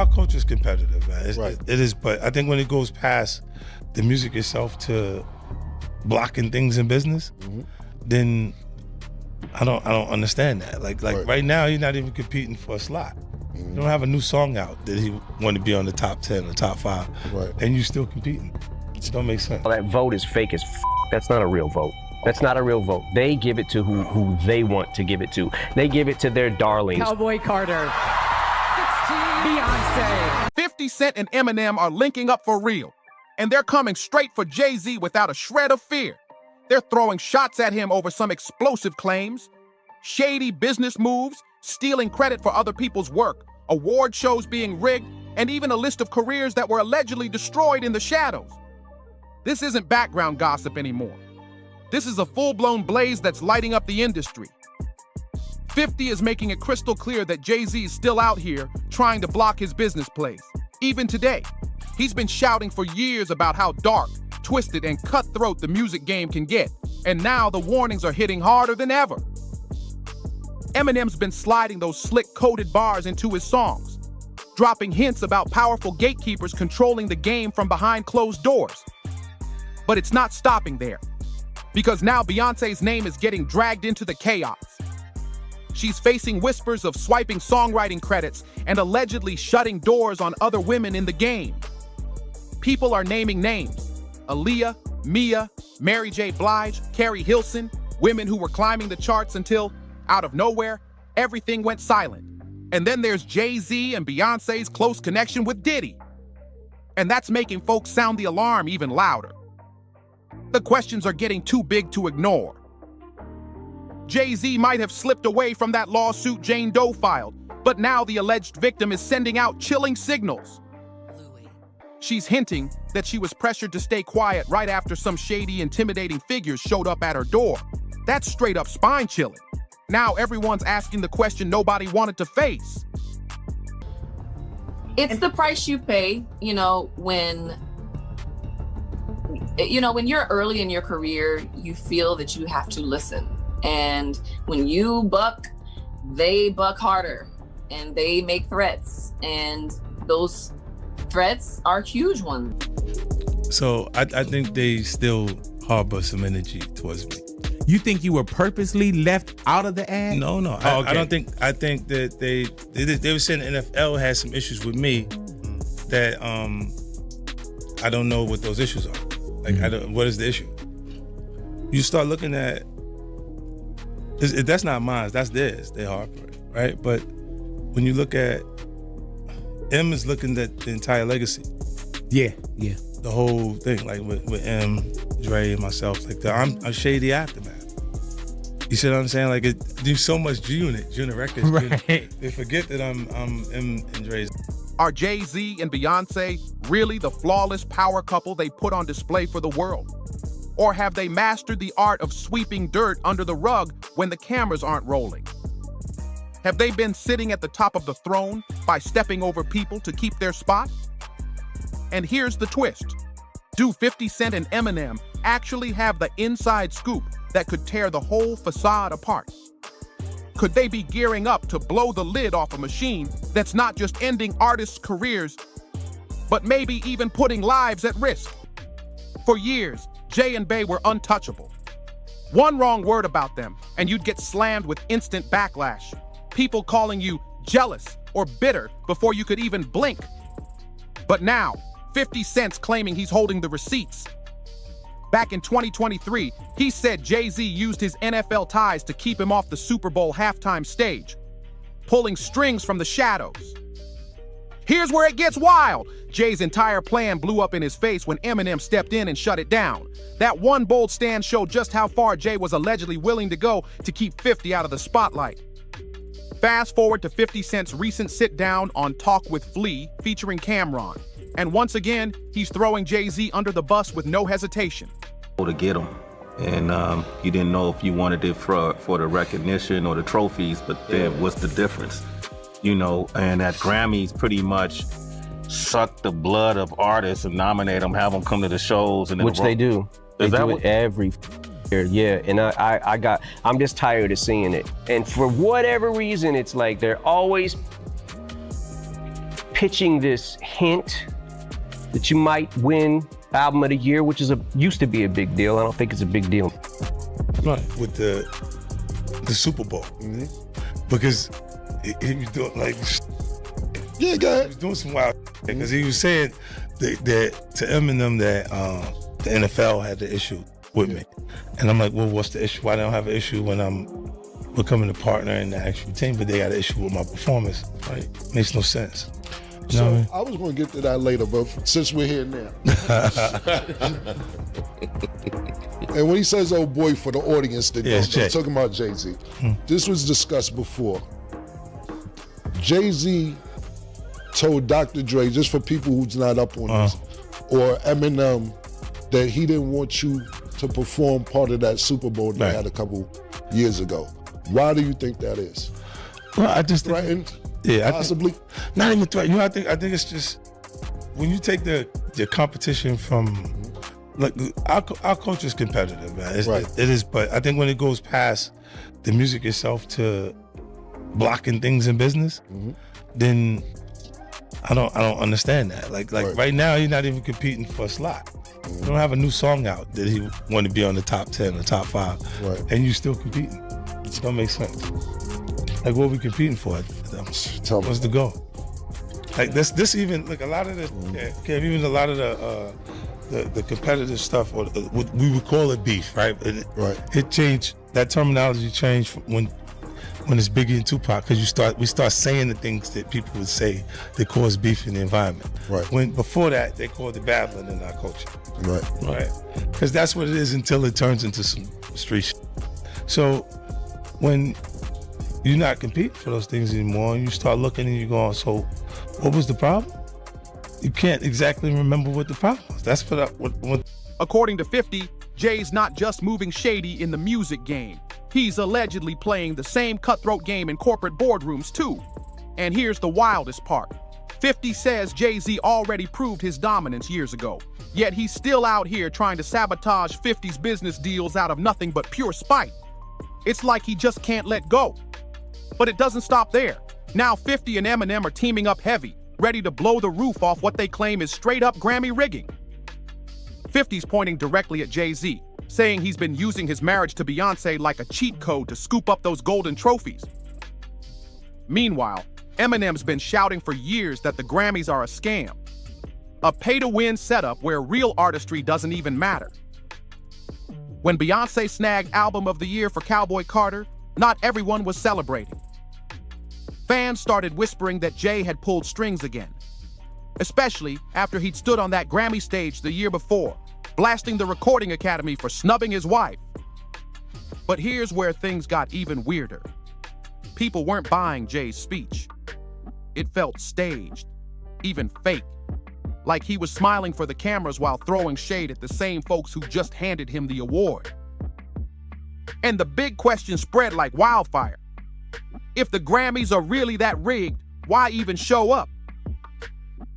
our culture is competitive, man. Right. It is, but I think when it goes past the music itself to blocking things in business, then I don't understand that. Like right now, he's not even competing for a slot. You don't have a new song out that he want to be on the top 10 or top 5, and you still competing. It just don't make sense. That vote is fake as f. That's not a real vote. That's not a real vote. They give it to who they want to give it to. They give it to their darlings. Cowboy Carter, Beyoncé. 50 Cent and Eminem are linking up for real, and they're coming straight for Jay Z without a shred of fear. They're throwing shots at him over some explosive claims, shady business moves, stealing credit for other people's work, award shows being rigged, and even a list of careers that were allegedly destroyed in the shadows. This isn't background gossip anymore. This is a full-blown blaze that's lighting up the industry. 50 is making it crystal clear that Jay Z is still out here trying to block his business plays. Even today, he's been shouting for years about how dark, twisted, and cutthroat the music game can get, and now the warnings are hitting harder than ever. Eminem's been sliding those slick coded bars into his songs, dropping hints about powerful gatekeepers controlling the game from behind closed doors. But it's not stopping there, because now Beyoncé's name is getting dragged into the chaos. She's facing whispers of swiping songwriting credits and allegedly shutting doors on other women in the game. People are naming names: Aaliyah, Mia, Mary J. Blige, Carrie Hilson, women who were climbing the charts until, out of nowhere, everything went silent. And then there's Jay Z and Beyoncé's close connection with Diddy. And that's making folks sound the alarm even louder. The questions are getting too big to ignore. Jay Z might have slipped away from that lawsuit Jane Doe filed, but now the alleged victim is sending out chilling signals. She's hinting that she was pressured to stay quiet right after some shady, intimidating figures showed up at her door. That's straight up spine-chilling. Now everyone's asking the question nobody wanted to face. It's the price you pay, when you're early in your career, you feel that you have to listen. And when you buck, they buck harder, and they make threats, and those threats are huge ones. So I think they still harbor some energy towards me. You think you were purposely left out of the ad? No. Oh, okay. I think that they were saying the NFL had some issues with me that I don't know what those issues are. Like, what is the issue? You start looking at, that's not mine, that's theirs, they harbor it, right? But when you look at, M is looking at the entire legacy. Yeah. The whole thing, like with M, Dre, and myself, like I'm a shady aftermath. You see what I'm saying? Like, it do so much G-Unit Records. Right. They forget that I'm M and Dre's. Are Jay Z and Beyoncé really the flawless power couple they put on display for the world? Or have they mastered the art of sweeping dirt under the rug when the cameras aren't rolling? Have they been sitting at the top of the throne by stepping over people to keep their spot? And here's the twist. Do 50 Cent and Eminem actually have the inside scoop that could tear the whole facade apart? Could they be gearing up to blow the lid off a machine that's not just ending artists' careers, but maybe even putting lives at risk? For years, Jay and Bey were untouchable. One wrong word about them, and you'd get slammed with instant backlash. People calling you jealous or bitter before you could even blink. But now, 50 Cent's claiming he's holding the receipts. Back in 2023, he said Jay Z used his NFL ties to keep him off the Super Bowl halftime stage, pulling strings from the shadows. Here's where it gets wild. Jay's entire plan blew up in his face when Eminem stepped in and shut it down. That one bold stand showed just how far Jay was allegedly willing to go to keep 50 out of the spotlight. Fast forward to 50 Cent's recent sit-down on Talk with Flea featuring Cameron. And once again, he's throwing Jay Z under the bus with no hesitation. To get him, and you didn't know if you wanted it for the recognition or the trophies, but then what's the difference? And that Grammys pretty much suck the blood of artists and nominate them, have them come to the shows, and Which they do. They do it every year, yeah. And I'm just tired of seeing it. And for whatever reason, it's like they're always pitching this hint that you might win Album of the Year, which used to be a big deal. I don't think it's a big deal. Right, with the Super Bowl. Because he was doing like, Yeah, go he ahead. was doing some wild because he was saying that to Eminem that the NFL had the issue with me. And I'm like, well, what's the issue? Why don't I have an issue when I'm becoming a partner in the actual team, but they got an issue with my performance, right? Makes no sense. You know what I mean? I was going to get to that later, but since we're here now. And when he says "oh boy" for the audience that Yeah, it's don't know, Jay. I'm talking about Jay Z. This was discussed before. Jay Z told Dr. Dre, just for people who's not up on this, or Eminem, that he didn't want you to perform part of that Super Bowl they Right. had a couple years ago. Why do you think that is? Well, I just think, Threatened? yeah, Possibly? not even threat. You know, I think it's just when you take the competition from like our culture is competitive, man. Right. It is, but I think when it goes past the music itself to blocking things in business, then I don't understand that. Like right now, he's not even competing for a slot. You don't have a new song out that he want to be on the top 10 or top 5, Right. and you still competing. It don't make sense. Like, what are we competing for? Tell me. What's the goal? Like this even like a lot of the even a lot of the competitive stuff, or what we would call it beef, right? Right. It changed. That terminology changed when it's Biggie and Tupac, because we start saying the things that people would say that cause beef in the environment. Right. When before that they called it battling in our culture. Right. Right. Because that's what it is until it turns into some street shit. So when you're not competing for those things anymore, and you start looking and you're going, so what was the problem? You can't exactly remember what the problem was. That's what According to 50, Jay's not just moving shady in the music game. He's allegedly playing the same cutthroat game in corporate boardrooms too. And here's the wildest part. 50 says Jay-Z already proved his dominance years ago, yet he's still out here trying to sabotage 50's business deals out of nothing but pure spite. It's like he just can't let go. But it doesn't stop there. Now 50 and Eminem are teaming up heavy, ready to blow the roof off what they claim is straight-up Grammy rigging. 50's pointing directly at Jay-Z, saying he's been using his marriage to Beyoncé like a cheat code to scoop up those golden trophies. Meanwhile, Eminem's been shouting for years that the Grammys are a scam, a pay-to-win setup where real artistry doesn't even matter. When Beyoncé snagged Album of the Year for Cowboy Carter, not everyone was celebrating. Fans started whispering that Jay had pulled strings again, especially after he'd stood on that Grammy stage the year before, blasting the Recording Academy for snubbing his wife. But here's where things got even weirder. People weren't buying Jay's speech. It felt staged, even fake, like he was smiling for the cameras while throwing shade at the same folks who just handed him the award. And the big question spread like wildfire. If the Grammys are really that rigged, why even show up?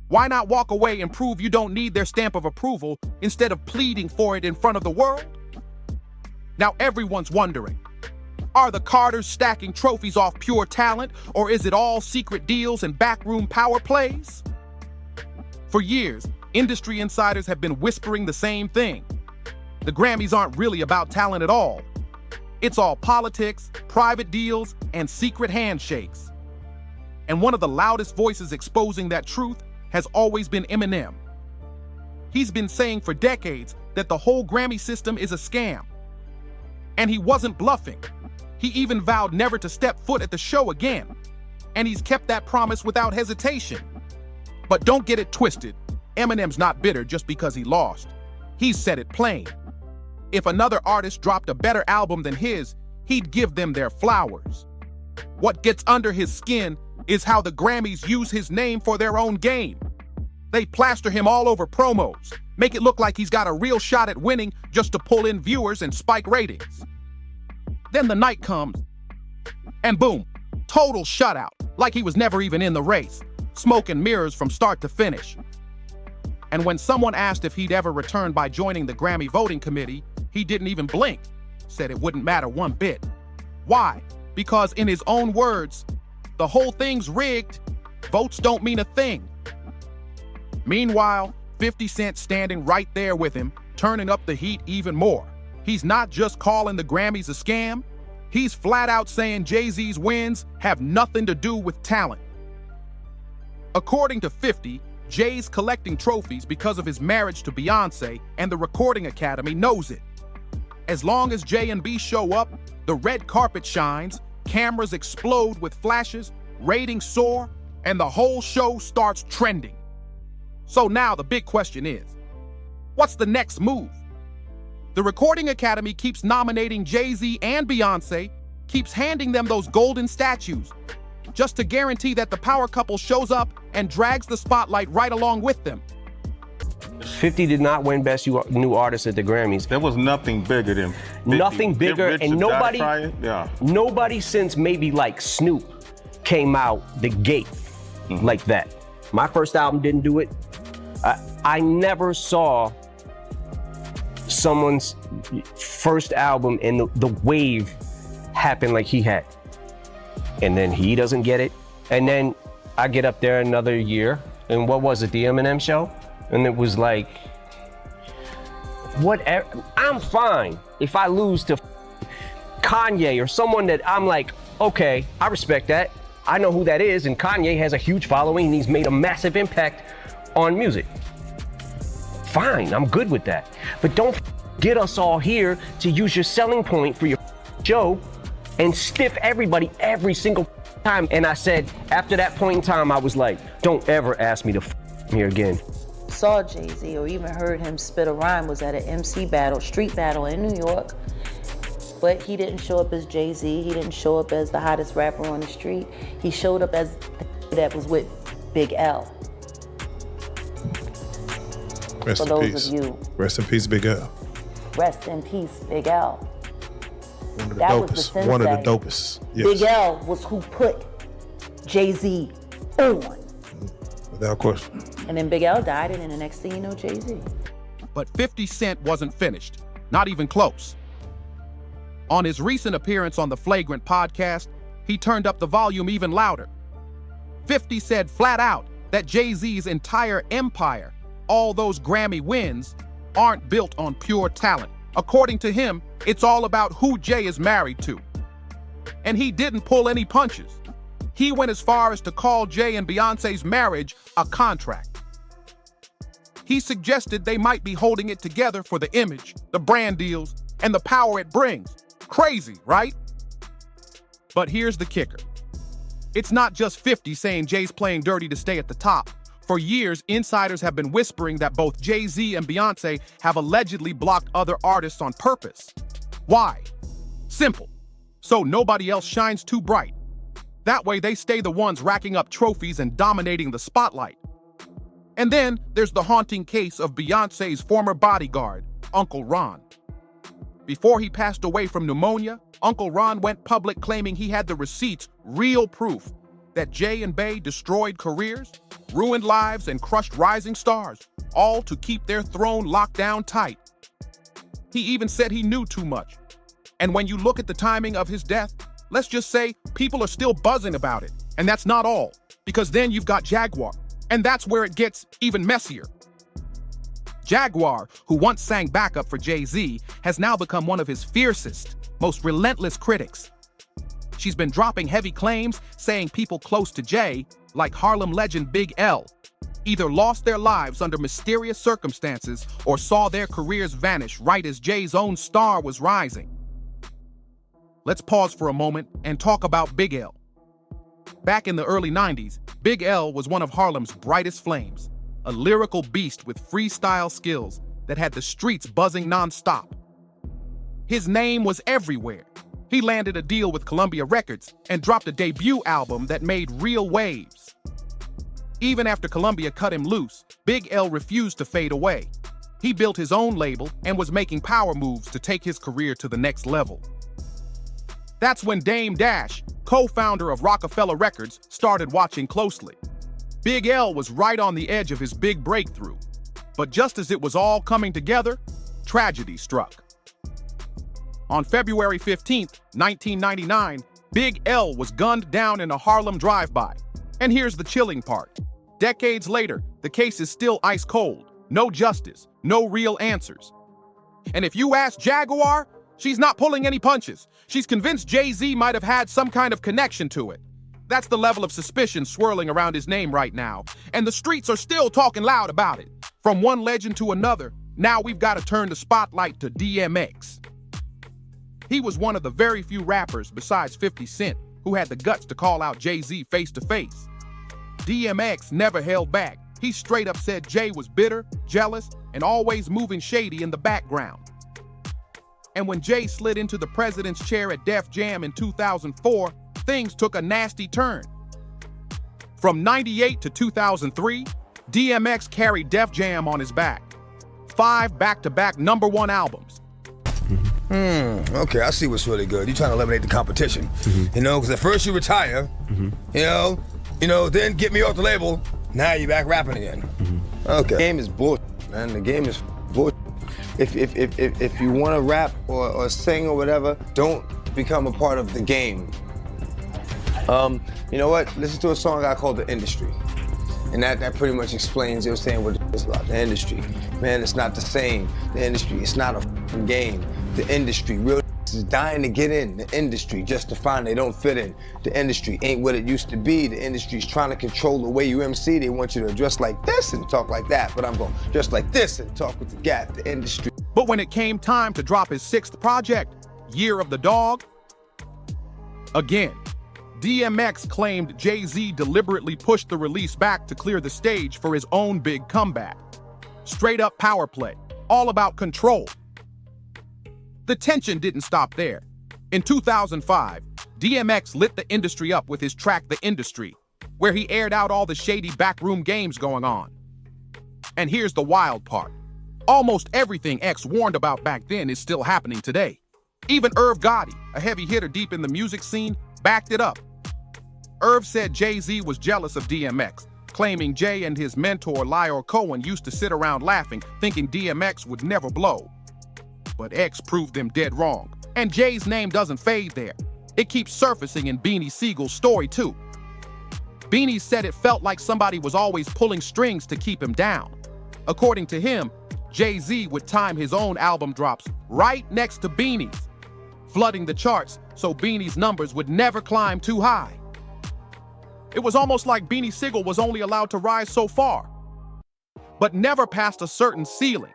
Why not walk away and prove you don't need their stamp of approval instead of pleading for it in front of the world? Now everyone's wondering, are the Carters stacking trophies off pure talent, or is it all secret deals and backroom power plays? For years, industry insiders have been whispering the same thing. The Grammys aren't really about talent at all. It's all politics, private deals, and secret handshakes. And one of the loudest voices exposing that truth has always been Eminem. He's been saying for decades that the whole Grammy system is a scam. And he wasn't bluffing. He even vowed never to step foot at the show again. And he's kept that promise without hesitation. But don't get it twisted. Eminem's not bitter just because he lost. He's said it plain. If another artist dropped a better album than his, he'd give them their flowers. What gets under his skin is how the Grammys use his name for their own game. They plaster him all over promos, make it look like he's got a real shot at winning just to pull in viewers and spike ratings. Then the night comes, and boom, total shutout, like he was never even in the race, smoke and mirrors from start to finish. And when someone asked if he'd ever return by joining the Grammy voting committee, he didn't even blink, said it wouldn't matter one bit. Why? Because in his own words, the whole thing's rigged votes don't mean a thing. Meanwhile, 50 Cent standing right there with him, turning up the heat even more. He's not just calling the Grammys a scam, he's flat out saying Jay-Z's wins have nothing to do with talent. According to 50, Jay's collecting trophies because of his marriage to Beyoncé, and the Recording Academy knows it. As long as J and B show up, the red carpet shines, cameras explode with flashes, ratings soar, and the whole show starts trending. So now the big question is, what's the next move? The Recording Academy keeps nominating Jay-Z and Beyoncé, keeps handing them those golden statues, just to guarantee that the power couple shows up and drags the spotlight right along with them. 50 did not win Best New Artist at the Grammys. There was nothing bigger than 50. Nothing Get bigger, Rich and or Die nobody, Trying. Yeah. nobody since maybe like Snoop came out the gate like that. My first album didn't do it. I never saw someone's first album and the wave happen like he had. And then he doesn't get it. And then I get up there another year, and what was it, the Eminem show? And it was like, whatever, I'm fine if I lose to Kanye or someone that I'm like, okay, I respect that. I know who that is, and Kanye has a huge following and he's made a massive impact on music. Fine, I'm good with that. But don't get us all here to use your selling point for your show and stiff everybody every single time. And I said, after that point in time, I was like, don't ever ask me to here again. Saw Jay-Z or even heard him spit a rhyme was at an MC battle, street battle in New York. But he didn't show up as Jay-Z. He didn't show up as the hottest rapper on the street. He showed up as that was with Big L. Rest For in those peace. of you, Rest in peace, Big L. rest in peace, Big L. One of the That was the dopest. sensei. One of the dopest. Yes. Big L was who put Jay-Z on. Without question. And then Big L died, and then the next thing you know, Jay-Z. But 50 Cent wasn't finished, not even close. On his recent appearance on the Flagrant podcast, he turned up the volume even louder. 50 said flat out that Jay-Z's entire empire, all those Grammy wins, aren't built on pure talent. According to him, it's all about who Jay is married to. And he didn't pull any punches. He went as far as to call Jay and Beyoncé's marriage a contract. He suggested they might be holding it together for the image, the brand deals, and the power it brings. Crazy, right? But here's the kicker. It's not just 50 saying Jay's playing dirty to stay at the top. For years, insiders have been whispering that both Jay-Z and Beyoncé have allegedly blocked other artists on purpose. Why? Simple. So nobody else shines too bright. That way they stay the ones racking up trophies and dominating the spotlight. And then there's the haunting case of Beyoncé's former bodyguard, Uncle Ron. Before he passed away from pneumonia, Uncle Ron went public claiming he had the receipts, real proof, that Jay and Bey destroyed careers, ruined lives, and crushed rising stars, all to keep their throne locked down tight. He even said he knew too much. And when you look at the timing of his death, let's just say people are still buzzing about it. And that's not all, because then you've got Jaguar, and that's where it gets even messier. Jaguar, who once sang backup for Jay-Z, has now become one of his fiercest, most relentless critics. She's been dropping heavy claims, saying people close to Jay, like Harlem legend Big L, either lost their lives under mysterious circumstances or saw their careers vanish right as Jay's own star was rising. Let's pause for a moment and talk about Big L. Back in the early 90s, Big L was one of Harlem's brightest flames, a lyrical beast with freestyle skills that had the streets buzzing nonstop. His name was everywhere. He landed a deal with Columbia Records and dropped a debut album that made real waves. Even after Columbia cut him loose, Big L refused to fade away. He built his own label and was making power moves to take his career to the next level. That's when Dame Dash, co-founder of Rockefeller Records, started watching closely. Big L was right on the edge of his big breakthrough. But just as it was all coming together, tragedy struck. On February 15, 1999, Big L was gunned down in a Harlem drive-by. And here's the chilling part. Decades later, the case is still ice cold. No justice, no real answers. And if you ask Jaguar, she's not pulling any punches. She's convinced Jay Z might have had some kind of connection to it. That's the level of suspicion swirling around his name right now. And the streets are still talking loud about it. From one legend to another, now we've got to turn the spotlight to DMX. He was one of the very few rappers besides 50 Cent who had the guts to call out Jay Z face to face. DMX never held back. He straight up said Jay was bitter, jealous, and always moving shady in the background. And when Jay slid into the president's chair at Def Jam in 2004, things took a nasty turn. From 98 to 2003, DMX carried Def Jam on his back. 5 back-to-back #1 albums. Okay, I see what's really good. You're trying to eliminate the competition. You know, because at first you retire, you know, then get me off the label, now you're back rapping again. Okay. The game is bullshit, man. The game is bullshit. If you want to rap or sing or whatever, don't become a part of the game. You know what? Listen to a song I called The Industry. And that pretty much explains, you know what I'm saying, what it's about. The industry. Man, it's not the same. The industry, it's not a f***ing game. The industry, real is dying to get in the industry just to find they don't fit in. The industry ain't what it used to be. The industry's trying to control the way you MC. They want you to dress like this and talk like that, but I'm going to dress like this and talk with the gap. The industry. But when it came time to drop his 6th project, Year of the Dog, again, DMX claimed Jay Z deliberately pushed the release back to clear the stage for his own big comeback. Straight up power play, all about control. The tension didn't stop there. In 2005, DMX lit the industry up with his track The Industry, where he aired out all the shady backroom games going on. And here's the wild part. Almost everything X warned about back then is still happening today. Even Irv Gotti, a heavy hitter deep in the music scene, backed it up. Irv said Jay Z was jealous of DMX, claiming Jay and his mentor Lyor Cohen used to sit around laughing, thinking DMX would never blow. But X proved them dead wrong, and Jay's name doesn't fade there. It keeps surfacing in Beanie Siegel's story too. Beanie said it felt like somebody was always pulling strings to keep him down. According to him, Jay Z would time his own album drops right next to Beanie's, flooding the charts so Beanie's numbers would never climb too high. It was almost like Beanie Siegel was only allowed to rise so far, but never past a certain ceiling.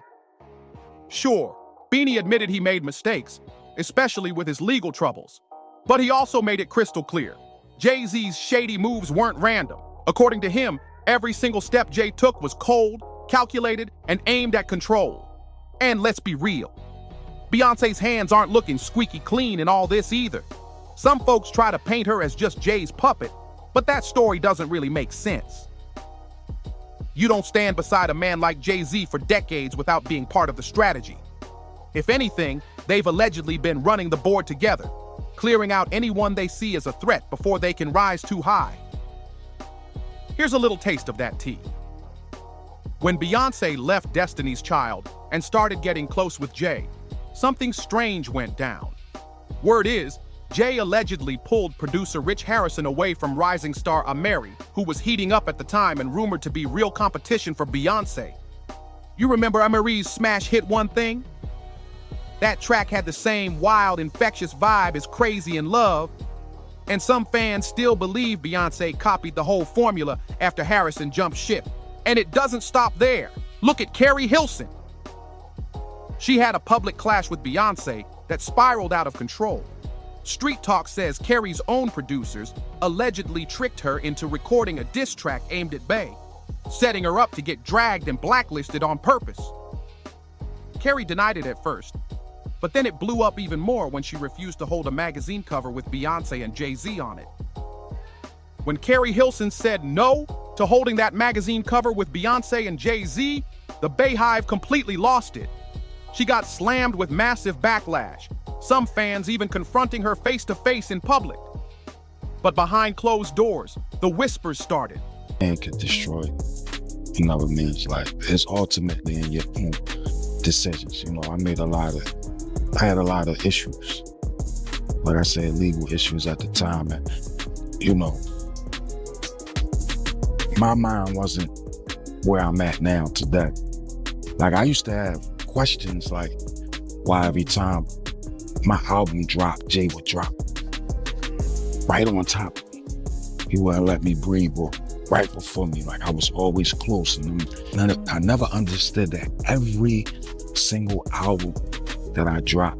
Sure, Beanie admitted he made mistakes, especially with his legal troubles, but he also made it crystal clear. Jay Z's shady moves weren't random. According to him, every single step Jay took was cold, calculated, and aimed at control. And let's be real, Beyoncé's hands aren't looking squeaky clean in all this either. Some folks try to paint her as just Jay's puppet, but that story doesn't really make sense. You don't stand beside a man like Jay Z for decades without being part of the strategy. If anything, they've allegedly been running the board together, clearing out anyone they see as a threat before they can rise too high. Here's a little taste of that tea. When Beyoncé left Destiny's Child and started getting close with Jay, something strange went down. Word is, Jay allegedly pulled producer Rich Harrison away from rising star Amiri, who was heating up at the time and rumored to be real competition for Beyoncé. You remember Amiri's smash hit One Thing? That track had the same wild, infectious vibe as Crazy in Love, and some fans still believe Beyoncé copied the whole formula after Harrison jumped ship. And it doesn't stop there. Look at Carrie Hilson. She had a public clash with Beyoncé that spiraled out of control. Street Talk says Carrie's own producers allegedly tricked her into recording a diss track aimed at Bey, setting her up to get dragged and blacklisted on purpose. Carrie denied it at first, but then it blew up even more when she refused to hold a magazine cover with Beyoncé and Jay Z on it. When Carrie Hilson said no to holding that magazine cover with Beyoncé and Jay Z, the Bayhive completely lost it. She got slammed with massive backlash, some fans even confronting her face-to-face in public. But behind closed doors, the whispers started. Man can destroy, you know what I mean? Like, it's ultimately in your own decisions. You know, I had a lot of issues. Like I said, legal issues at the time. And, you know, my mind wasn't where I'm at now today. Like, I used to have questions like why every time my album dropped, Jay would drop right on top of me. He wouldn't let me breathe, or right before me. Like, I was always close. And I never understood that every single album that I dropped,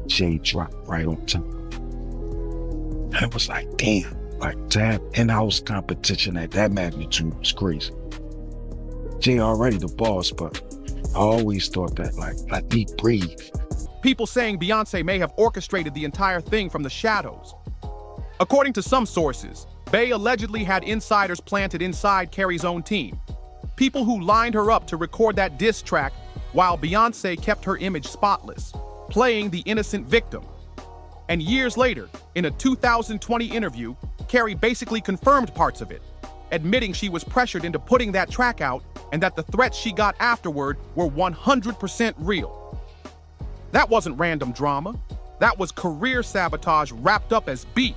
Jay dropped right on top. And it was like, damn, like, to have in-house competition at that magnitude was crazy. Jay already the boss, but I always thought that, like, let me breathe. People saying Beyoncé may have orchestrated the entire thing from the shadows. According to some sources, Bey allegedly had insiders planted inside Carrie's own team. People who lined her up to record that diss track while Beyoncé kept her image spotless, playing the innocent victim. And years later, in a 2020 interview, Carrie basically confirmed parts of it, admitting she was pressured into putting that track out and that the threats she got afterward were 100% real. That wasn't random drama. That was career sabotage wrapped up as beef.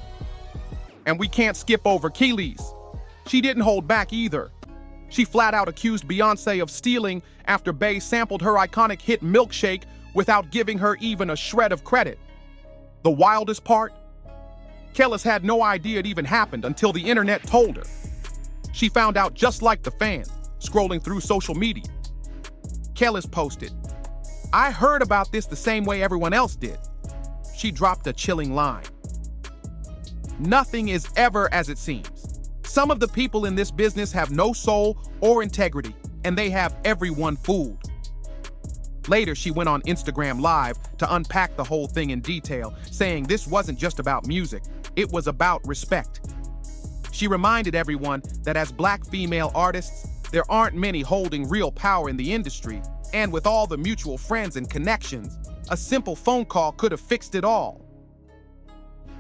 And we can't skip over Keeley's. She didn't hold back either. She flat out accused Beyoncé of stealing after Bey sampled her iconic hit Milkshake without giving her even a shred of credit. The wildest part? Kellis had no idea it even happened until the internet told her. She found out just like the fan, scrolling through social media. Kellis posted, "I heard about this the same way everyone else did." She dropped a chilling line. Nothing is ever as it seems. Some of the people in this business have no soul or integrity, and they have everyone fooled. Later, she went on Instagram Live to unpack the whole thing in detail, saying this wasn't just about music, it was about respect. She reminded everyone that as Black female artists, there aren't many holding real power in the industry, and with all the mutual friends and connections, a simple phone call could have fixed it all.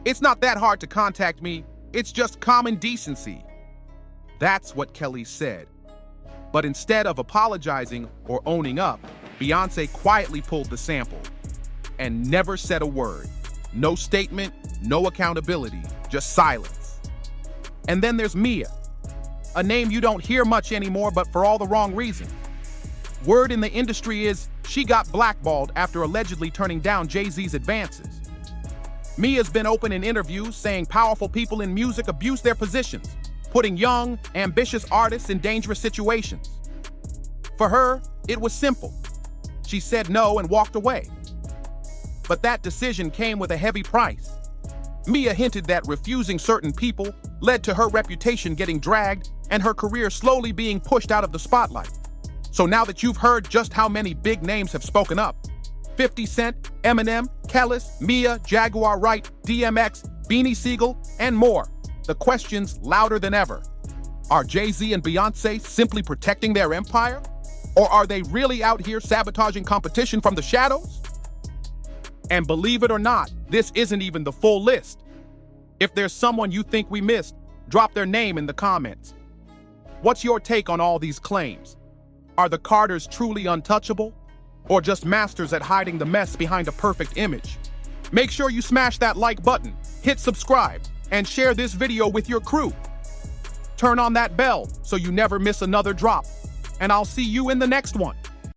"It's not that hard to contact me, it's just common decency." That's what Kelly said. But instead of apologizing or owning up, Beyoncé quietly pulled the sample and never said a word. No statement, no accountability, just silence. And then there's Mia, a name you don't hear much anymore, but for all the wrong reason. Word in the industry is she got blackballed after allegedly turning down Jay Z's advances. Mia's been open in interviews saying powerful people in music abuse their positions, putting young, ambitious artists in dangerous situations. For her, it was simple. She said no and walked away. But that decision came with a heavy price. Mia hinted that refusing certain people led to her reputation getting dragged and her career slowly being pushed out of the spotlight. So now that you've heard just how many big names have spoken up, 50 Cent, Eminem, Kellis, Mia, Jaguar Wright, DMX, Beanie Siegel, and more, the question's louder than ever. Are Jay Z and Beyoncé simply protecting their empire? Or are they really out here sabotaging competition from the shadows? And believe it or not, this isn't even the full list. If there's someone you think we missed, drop their name in the comments. What's your take on all these claims? Are the Carters truly untouchable? Or just masters at hiding the mess behind a perfect image? Make sure you smash that like button, hit subscribe, and share this video with your crew. Turn on that bell so you never miss another drop. And I'll see you in the next one.